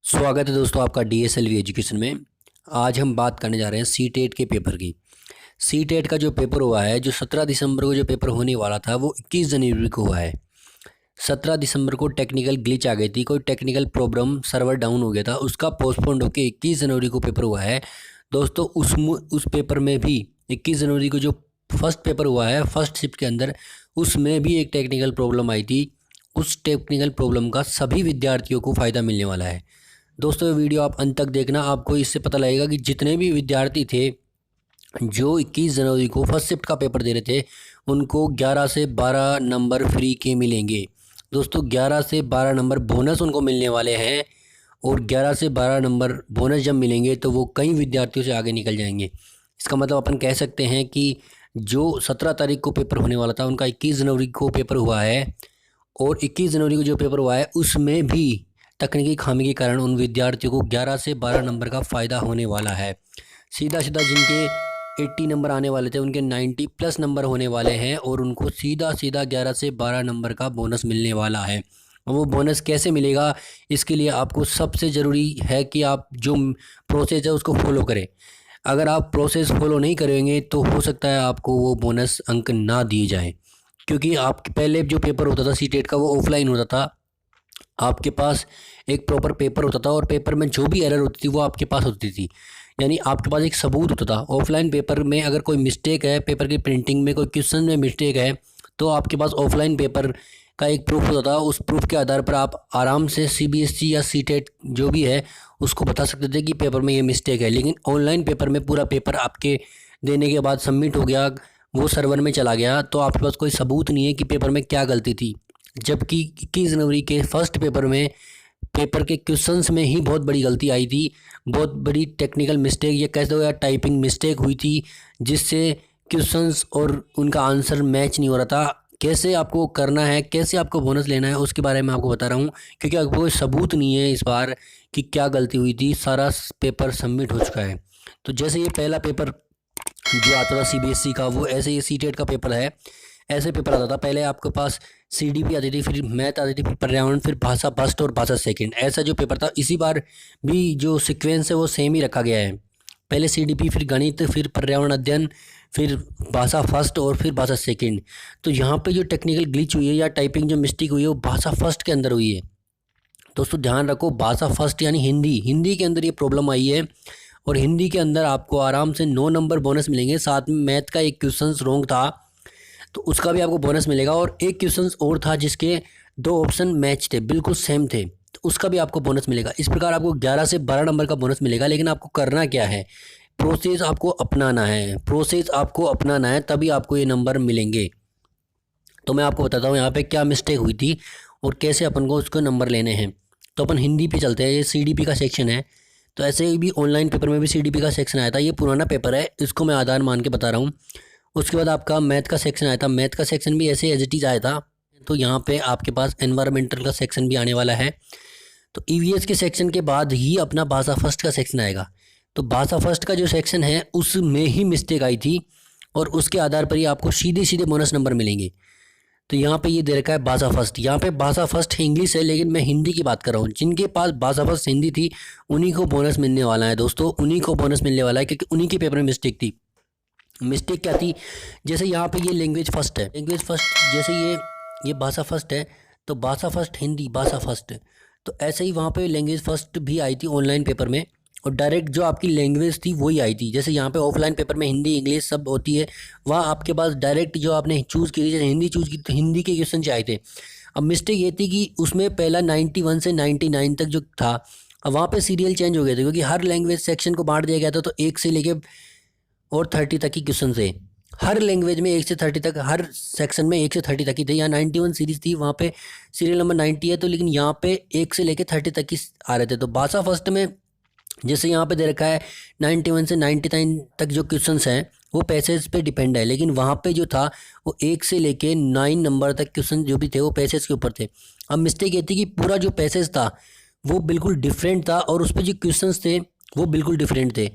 स्वागत है दोस्तों आपका DSLV एजुकेशन में। आज हम बात करने जा रहे हैं सीटेट के पेपर की। सीटेट का जो पेपर हुआ है, जो 17 दिसंबर को जो पेपर होने वाला था वो 21 जनवरी को हुआ है। 17 दिसंबर को टेक्निकल ग्लिच आ गई थी, कोई टेक्निकल प्रॉब्लम, सर्वर डाउन हो गया था, उसका पोस्टपोन्ड होकर 21 जनवरी को पेपर हुआ है। दोस्तों उस पेपर में भी 21 जनवरी को जो फर्स्ट पेपर हुआ है फर्स्ट शिफ्ट के अंदर, उसमें भी एक टेक्निकल प्रॉब्लम आई थी। उस टेक्निकल प्रॉब्लम का सभी विद्यार्थियों को फ़ायदा मिलने वाला है। दोस्तों ये वीडियो आप अंत तक देखना, आपको इससे पता लगेगा कि जितने भी विद्यार्थी थे जो 21 जनवरी को फर्स्ट शिफ्ट का पेपर दे रहे थे उनको 11 से 12 नंबर फ्री के मिलेंगे। दोस्तों 11 से 12 नंबर बोनस उनको मिलने वाले हैं, और 11 से 12 नंबर बोनस जब मिलेंगे तो वो कई विद्यार्थियों से आगे निकल जाएंगे। इसका मतलब अपन कह सकते हैं कि जो 17 तारीख को पेपर होने वाला था उनका 21 जनवरी को पेपर हुआ है, और 21 जनवरी को जो पेपर हुआ है उसमें भी तकनीकी खामी के कारण उन विद्यार्थियों को 11 से 12 नंबर का फ़ायदा होने वाला है। सीधा सीधा जिनके 80 नंबर आने वाले थे उनके 90 प्लस नंबर होने वाले हैं, और उनको सीधा सीधा 11 से 12 नंबर का बोनस मिलने वाला है। वो बोनस कैसे मिलेगा, इसके लिए आपको सबसे ज़रूरी है कि आप जो प्रोसेस है उसको फॉलो करें। अगर आप प्रोसेस फॉलो नहीं करेंगे तो हो सकता है आपको वो बोनस अंक ना दिए जाएँ, क्योंकि आपके पहले जो पेपर होता था सीटेट का वो ऑफलाइन होता था। आपके पास एक प्रॉपर पेपर होता था और पेपर में जो भी एरर होती थी वो आपके पास होती थी, यानी आपके पास एक सबूत होता था। ऑफलाइन पेपर में अगर कोई मिस्टेक है, पेपर की प्रिंटिंग में कोई क्वेश्चन में मिस्टेक है, तो आपके पास ऑफलाइन पेपर का एक प्रूफ होता था। उस प्रूफ के आधार पर आप आराम से CBSE या सीटेट जो भी है उसको बता सकते थे कि पेपर में ये मिस्टेक है। लेकिन ऑनलाइन पेपर में पूरा पेपर आपके देने के बाद सबमिट हो गया, वो सर्वर में चला गया, तो आपके पास कोई सबूत नहीं है कि पेपर में क्या गलती थी। जबकि 21 जनवरी के फर्स्ट पेपर में पेपर के क्वेश्चंस में ही बहुत बड़ी गलती आई थी, बहुत बड़ी टेक्निकल मिस्टेक या कह दो या टाइपिंग मिस्टेक हुई थी, जिससे क्वेश्चंस और उनका आंसर मैच नहीं हो रहा था। कैसे आपको करना है, कैसे आपको बोनस लेना है, उसके बारे में आपको बता रहा हूँ, क्योंकि आपको कोई सबूत नहीं है इस बार कि क्या गलती हुई थी। सारा पेपर सबमिट हो चुका है। तो जैसे ये पहला पेपर जो आता था CBSE का, वो ऐसे ये सीटेट का पेपर है, ऐसे पेपर आता था। पहले आपके पास CDP आती थी, फिर मैथ आती थी, फिर पर्यावरण, फिर भाषा फर्स्ट और भाषा सेकंड, ऐसा जो पेपर था। इसी बार भी जो सीक्वेंस है वो सेम ही रखा गया है। पहले CDP, फिर गणित, फिर पर्यावरण अध्ययन, फिर भाषा फर्स्ट और फिर भाषा सेकंड। तो यहाँ पे जो टेक्निकल ग्लिच हुई है या टाइपिंग जो मिस्टेक हुई है वो भाषा फर्स्ट के अंदर हुई है। दोस्तों ध्यान रखो, भाषा फर्स्ट यानी हिंदी के अंदर ये प्रॉब्लम आई है, और हिंदी के अंदर आपको आराम से 9 नंबर बोनस मिलेंगे। साथ में मैथ का एक क्वेश्चन रॉन्ग था तो उसका भी आपको बोनस मिलेगा, और एक क्वेश्चन और था जिसके 2 ऑप्शन मैच थे, बिल्कुल सेम थे, तो उसका भी आपको बोनस मिलेगा। इस प्रकार आपको 11 से 12 नंबर का बोनस मिलेगा। लेकिन आपको करना क्या है, प्रोसेस आपको अपनाना है, तभी आपको ये नंबर मिलेंगे। तो मैं आपको बताता हूँ यहाँ पे क्या मिस्टेक हुई थी और कैसे अपन को उसको नंबर लेने हैं। तो अपन हिंदी पे चलते हैं। ये CDP का सेक्शन है, तो ऐसे ही भी ऑनलाइन पेपर में भी CDP का सेक्शन आया था। ये पुराना पेपर है, इसको मैं आधार मान के बता रहा हूँ। उसके बाद आपका मैथ का सेक्शन आया था, मैथ का सेक्शन भी ऐसे एज इट इज़ आया था। तो यहाँ पे आपके पास एनवायरमेंटल का सेक्शन भी आने वाला है। तो EVS के सेक्शन के बाद ही अपना भाषा फर्स्ट का सेक्शन आएगा। तो भाषा फर्स्ट का जो सेक्शन है उसमें ही मिस्टेक आई थी, और उसके आधार पर ही आपको सीधे सीधे बोनस नंबर मिलेंगे। तो यहाँ पे ये दे रखा है भाषा फर्स्ट, यहाँ पे भाषा फर्स्ट इंग्लिश है, लेकिन मैं हिंदी की बात कर रहा हूँ। जिनके पास भाषा फर्स्ट हिंदी थी उन्हीं को बोनस मिलने वाला है दोस्तों, उन्हीं को बोनस मिलने वाला है, क्योंकि उन्हीं के पेपर में मिस्टेक थी। मिस्टेक क्या थी, जैसे यहाँ पे ये लैंग्वेज फर्स्ट है, लैंग्वेज फर्स्ट, जैसे ये भाषा फर्स्ट है, तो भाषा फर्स्ट हिंदी, भाषा फर्स्ट, तो ऐसे ही वहाँ पे लैंग्वेज फर्स्ट भी आई थी ऑनलाइन पेपर में, और डायरेक्ट जो आपकी लैंग्वेज थी वही आई थी। जैसे यहाँ पे ऑफलाइन पेपर में हिंदी इंग्लिश सब होती है, वहाँ आपके पास डायरेक्ट जो आपने चूज़ की थी, जैसे हिंदी चूज़ की तो हिंदी के क्वेश्चन आए थे। अब मिस्टेक ये थी कि उसमें पहला 91 से 99 तक जो था, अब वहाँ पे सीरियल चेंज हो गए थे, क्योंकि हर लैंग्वेज सेक्शन को बांट दिया गया था। तो 1 से लेके और 30 तक की क्वेश्चन थे हर लैंग्वेज में, 1 से 30 तक, हर सेक्शन में 1 से 30 तक ही थे। यहाँ 91 सीरीज़ थी, वहाँ पे सीरियल नंबर 90 है, तो लेकिन यहाँ पे 1 से लेके 30 तक की आ रहे थे। तो भाषा फर्स्ट में जैसे यहाँ पे दे रखा है 91 से 99 तक जो क्वेश्चंस हैं वो पैसेज पे डिपेंड है, लेकिन वहाँ पे जो था वो 1 से लेके 9 नंबर तक क्वेश्चन जो भी थे वो पैसेज के ऊपर थे। अब मिस्टेक ये थी कि पूरा जो पैसेज था वो बिल्कुल डिफरेंट था, और उस पर जो क्वेश्चंस थे वो बिल्कुल डिफरेंट थे।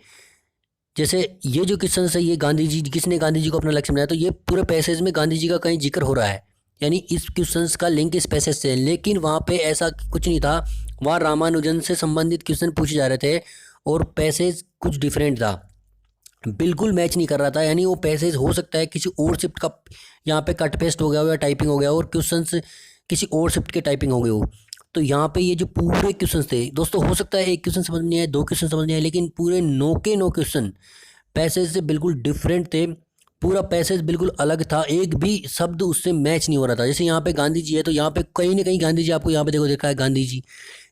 जैसे ये जो क्वेश्चन है, ये गांधी जी, किसने गांधी जी को अपना लक्ष्य बनाया, तो ये पूरे पैसेज में गांधी जी का कहीं जिक्र हो रहा है, यानी इस क्वेश्चंस का लिंक इस पैसेज से है। लेकिन वहाँ पे ऐसा कुछ नहीं था, वहाँ रामानुजन से संबंधित क्वेश्चन पूछे जा रहे थे और पैसेज कुछ डिफरेंट था, बिल्कुल मैच नहीं कर रहा था। यानी वो पैसेज हो सकता है किसी और शिफ्ट का यहाँ पे कट पेस्ट हो गया हो या टाइपिंग हो गया और क्वेश्चंस किसी और शिफ्ट के टाइपिंग हो गए हो। तो यहाँ पे ये जो पूरे क्वेश्चंस थे दोस्तों, हो सकता है एक क्वेश्चन समझ नहीं आए, दो क्वेश्चन समझ नहीं आए, लेकिन पूरे 9 के 9 क्वेश्चन पैसेज से बिल्कुल डिफरेंट थे। पूरा पैसेज बिल्कुल अलग था, एक भी शब्द उससे मैच नहीं हो रहा था। जैसे यहाँ पे गांधी जी है तो यहाँ पे कहीं ना कहीं गांधी जी आपको यहाँ पे देखो देखा है गांधी जी,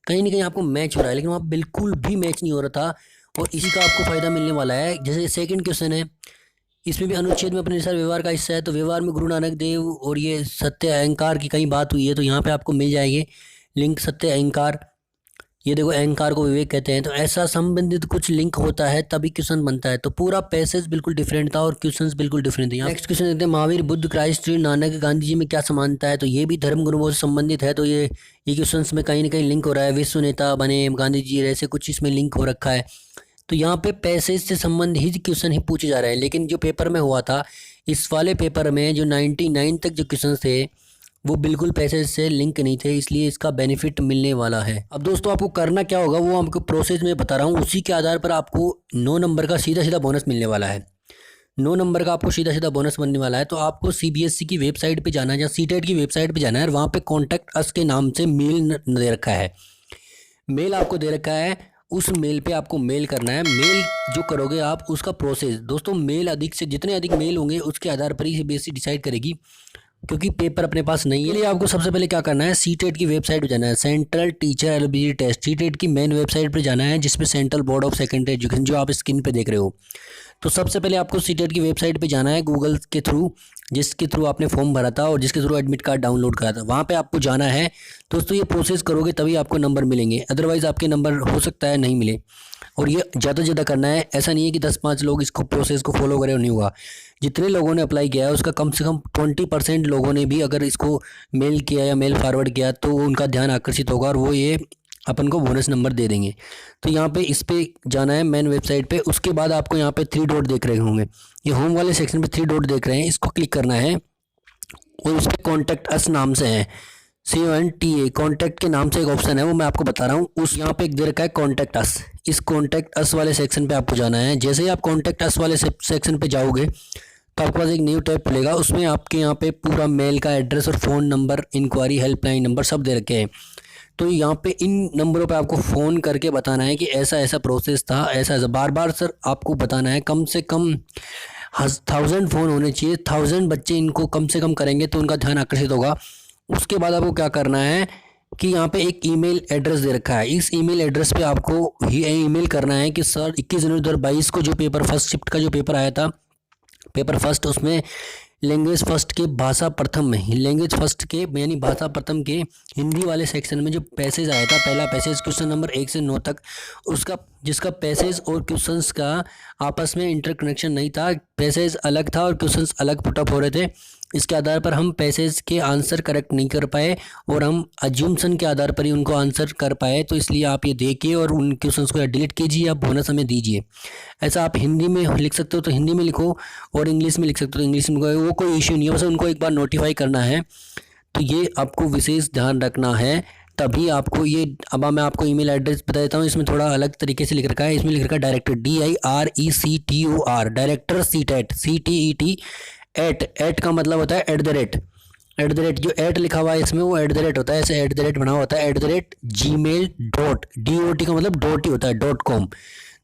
कहीं ना कहीं आपको मैच हो रहा है, लेकिन वहाँ बिल्कुल भी मैच नहीं हो रहा था। और इसी का आपको फ़ायदा मिलने वाला है। जैसे सेकंड क्वेश्चन है, इसमें भी अनुच्छेद में अपने अनुसार व्यवहार का हिस्सा है, तो व्यवहार में गुरु नानक देव और ये सत्य अहंकार की कहीं बात हुई है, तो यहाँ पे आपको मिल जाएगी लिंक सत्य अहंकार। ये देखो अहंकार को विवेक कहते हैं, तो ऐसा संबंधित कुछ लिंक होता है तभी क्वेश्चन बनता है। तो पूरा पैसेज बिल्कुल डिफरेंट था और क्वेश्चंस बिल्कुल डिफरेंट थे। नेक्स्ट क्वेश्चन देखते हैं, महावीर, बुद्ध, क्राइस्ट, श्री नानक, गांधी जी में क्या समानता है। तो ये भी धर्म गुरुओं से संबंधित है, तो ये क्वेश्चंस में कहीं ना कहीं लिंक हो रहा है। विश्व नेता बने गांधी जी, ऐसे कुछ इसमें लिंक हो रखा है। तो यहाँ पे पैसेज से संबंधित क्वेश्चन ही पूछे जा रहे हैं, लेकिन जो पेपर में हुआ था इस वाले पेपर में जो 99 तक जो क्वेश्चन थे वो बिल्कुल पैसेज से लिंक नहीं थे, इसलिए इसका बेनिफिट मिलने वाला है। अब दोस्तों आपको करना क्या होगा वो आपको प्रोसेस में बता रहा हूँ, उसी के आधार पर आपको 9 नंबर का सीधा सीधा बोनस मिलने वाला है। 9 नंबर का आपको सीधा सीधा बोनस बनने वाला है। तो आपको CBSE की वेबसाइट पे जाना है या सीटेट की वेबसाइट पे जाना है, वहाँ पे कॉन्टैक्ट अस के नाम से मेल दे रखा है, मेल आपको दे रखा है। उस मेल पे आपको मेल करना है। मेल जो करोगे आप उसका प्रोसेस दोस्तों, मेल अधिक से जितने अधिक मेल होंगे उसके आधार पर ही CBSE डिसाइड करेगी, क्योंकि पेपर अपने पास नहीं है। इसलिए आपको सबसे पहले क्या करना है, सीटेट की वेबसाइट पे जाना है, Central Teacher Eligibility Test, CTET की मेन वेबसाइट पे जाना है जिसमें Central Board of Secondary Education जो आप स्क्रीन पे देख रहे हो। तो सबसे पहले आपको सीटेट की वेबसाइट पे जाना है गूगल के थ्रू, जिसके थ्रू आपने फॉर्म भरा था और जिसके थ्रू एडमिट कार्ड डाउनलोड करा था, वहाँ पे आपको जाना है। दोस्तों ये प्रोसेस करोगे तभी आपको नंबर मिलेंगे, अदरवाइज़ आपके नंबर हो सकता है नहीं मिले। और ये ज़्यादा से ज़्यादा करना है, ऐसा नहीं है कि 10-5 लोग इसको प्रोसेस को फॉलो करें और नहीं हुआ। जितने लोगों ने अप्लाई किया है उसका कम से कम 20% लोगों ने भी अगर इसको मेल किया या मेल फॉरवर्ड किया तो उनका ध्यान आकर्षित होगा और वो ये अपन को बोनस नंबर दे देंगे। तो यहाँ पे इस पे जाना है मेन वेबसाइट पे। उसके बाद आपको यहाँ पे 3 डॉट देख रहे होंगे, ये होम वाले सेक्शन पे 3 डॉट देख रहे हैं, इसको क्लिक करना है और उस पर कॉन्टैक्ट अस नाम से है, CONTA कॉन्टैक्ट के नाम से एक ऑप्शन है, वो मैं आपको बता रहा हूँ। उस यहाँ पे एक दे रखा है कॉन्टैक्ट अस, इस कॉन्टैक्ट अस वाले सेक्शन पे आपको जाना है। जैसे ही आप कॉन्टैक्ट अस वाले सेक्शन पे जाओगे तो आपके पास एक न्यू टैब खुलेगा, उसमें आपके यहाँ पे पूरा मेल का एड्रेस और phone number, enquiry helpline number सब दे रखे हैं। तो यहाँ पे इन नंबरों पे आपको फ़ोन करके बताना है कि ऐसा ऐसा प्रोसेस था, ऐसा ऐसा बार बार सर आपको बताना है। कम से कम 1000 फ़ोन होने चाहिए, 1000 बच्चे इनको कम से कम करेंगे तो उनका ध्यान आकर्षित होगा। उसके बाद आपको क्या करना है कि यहाँ पे एक ईमेल एड्रेस दे रखा है, इस ईमेल एड्रेस पे आपको ये ईमेल करना है कि सर 21 जनवरी 2022 को जो पेपर फर्स्ट शिफ्ट का जो पेपर आया था, पेपर फर्स्ट, उसमें लैंग्वेज फर्स्ट के भाषा प्रथम में, लैंग्वेज फर्स्ट के यानी भाषा प्रथम के हिंदी वाले सेक्शन में जो पैसेज आया था, पहला पैसेज क्वेश्चन नंबर 1 से 9 तक, उसका जिसका पैसेज और क्वेश्चंस का आपस में इंटरकनेक्शन नहीं था, पैसेज अलग था और क्वेश्चंस अलग पुटअप हो रहे थे। इसके आधार पर हम पैसेज के आंसर करेक्ट नहीं कर पाए और हम अज्यूमसन के आधार पर ही उनको आंसर कर पाए। तो इसलिए आप ये देखिए और उन क्वेश्चंस को या डिलीट कीजिए या बोनस हमें दीजिए। ऐसा आप हिंदी में लिख सकते हो तो हिंदी में लिखो और इंग्लिश में लिख सकते हो तो इंग्लिश में, वो कोई इश्यू नहीं है, बस उनको एक बार नोटिफाई करना है। तो ये आपको विशेष ध्यान रखना है, तभी आपको ये। अब मैं आपको ईमेल एड्रेस बता देता हूँ, इसमें थोड़ा अलग तरीके से लिख रखा है। इसमें लिख रखा है director, DIRECTOR, director CTET, CTET at का मतलब होता है @ जो एट लिखा हुआ है इसमें वो @ होता है, ऐसे @ बना हुआ होता है, @gmail.dot का मतलब डॉट ही होता है .com।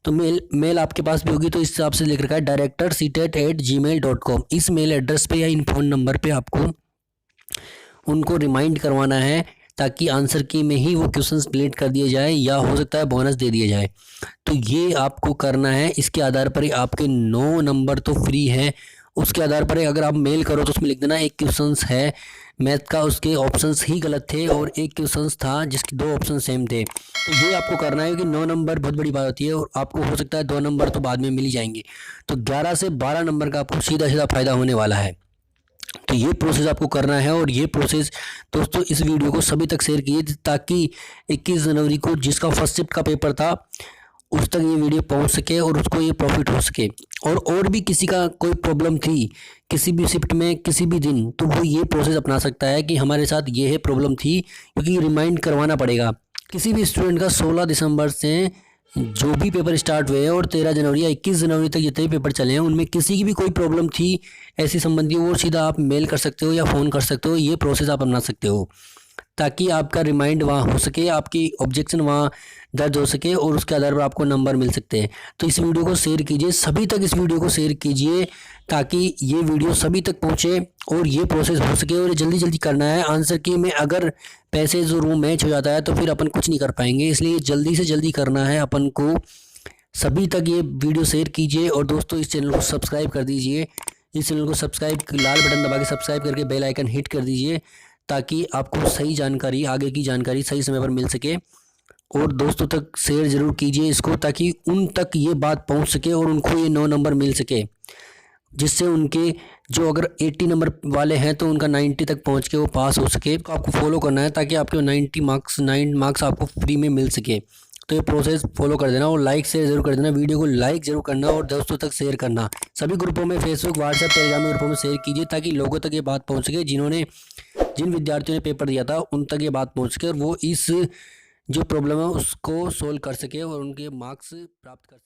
तो मेल आपके पास भी होगी, तो इस हिसाब से लिख रखा है directorctet@gmail.com। इस मेल एड्रेस पे या इन फ़ोन नंबर पे आपको उनको रिमाइंड करवाना है, ताकि आंसर की में ही वो क्वेश्चंस डिलीट कर दिए जाए या हो सकता है बोनस दे दिया जाए। तो ये आपको करना है, इसके आधार पर ही आपके 9 नंबर तो फ्री है। उसके आधार पर अगर आप मेल करो तो उसमें लिख देना एक क्वेश्चंस है मैथ का, उसके ऑप्शंस ही गलत थे और एक क्वेश्चंस था जिसके 2 ऑप्शन सेम थे। तो ये आपको करना है कि 9 नंबर बहुत बड़ी बात होती है और आपको हो सकता है 2 नंबर तो बाद में मिल ही जाएंगे। तो 11 से 12 नंबर का आपको सीधा सीधा फ़ायदा होने वाला है। तो ये प्रोसेस आपको करना है और ये प्रोसेस दोस्तों इस वीडियो को सभी तक शेयर कीजिए, ताकि 21 जनवरी को जिसका फर्स्ट शिफ्ट का पेपर था उस तक ये वीडियो पहुंच सके और उसको ये प्रॉफिट हो सके। और भी किसी का कोई प्रॉब्लम थी किसी भी शिफ्ट में किसी भी दिन, तो वो ये प्रोसेस अपना सकता है कि हमारे साथ ये है प्रॉब्लम थी, क्योंकि रिमाइंड करवाना पड़ेगा। किसी भी स्टूडेंट का 16 दिसंबर से जो भी पेपर स्टार्ट हुए हैं और 13 जनवरी या 21 जनवरी तक जितने भी पेपर चले हैं, उनमें किसी की भी कोई प्रॉब्लम थी ऐसी संबंधी, वो सीधा आप मेल कर सकते हो या फ़ोन कर सकते हो। ये प्रोसेस आप अपना सकते हो ताकि आपका रिमाइंड वहाँ हो सके, आपकी ऑब्जेक्शन वहाँ दर्ज हो सके और उसके आधार पर आपको नंबर मिल सकते हैं। तो इस वीडियो को शेयर कीजिए, सभी तक इस वीडियो को शेयर कीजिए ताकि ये वीडियो सभी तक पहुँचे और ये प्रोसेस हो सके। और जल्दी जल्दी करना है आंसर की में, अगर पैसे जो रूम मैच हो जाता है तो फिर अपन कुछ नहीं कर पाएंगे, इसलिए जल्दी से जल्दी करना है अपन को। सभी तक ये वीडियो शेयर कीजिए और दोस्तों इस चैनल को सब्सक्राइब कर दीजिए। इस चैनल को सब्सक्राइब, लाल बटन दबा के सब्सक्राइब करके बेल आइकन हिट कर दीजिए ताकि आपको सही जानकारी, आगे की जानकारी सही समय पर मिल सके। और दोस्तों तक शेयर ज़रूर कीजिए इसको ताकि उन तक ये बात पहुंच सके और उनको ये 9 नंबर मिल सके, जिससे उनके जो अगर 80 नंबर वाले हैं तो उनका 90 तक पहुंच के वो पास हो सके। तो आपको फॉलो करना है ताकि आपके 9 मार्क्स आपको फ्री में मिल सके। तो ये प्रोसेस फॉलो कर देना और लाइक शेयर जरूर कर देना, वीडियो को लाइक जरूर करना और दोस्तों तक शेयर करना। सभी ग्रुपों में, फेसबुक, व्हाट्सएप, टेलीग्राम ग्रुपों में शेयर कीजिए ताकि लोगों तक ये बात पहुंच सके, जिन विद्यार्थियों ने पेपर दिया था उन तक ये बात पहुंच सके और वो इस जो प्रॉब्लम है उसको सोल्व कर सके और उनके मार्क्स प्राप्त कर सके।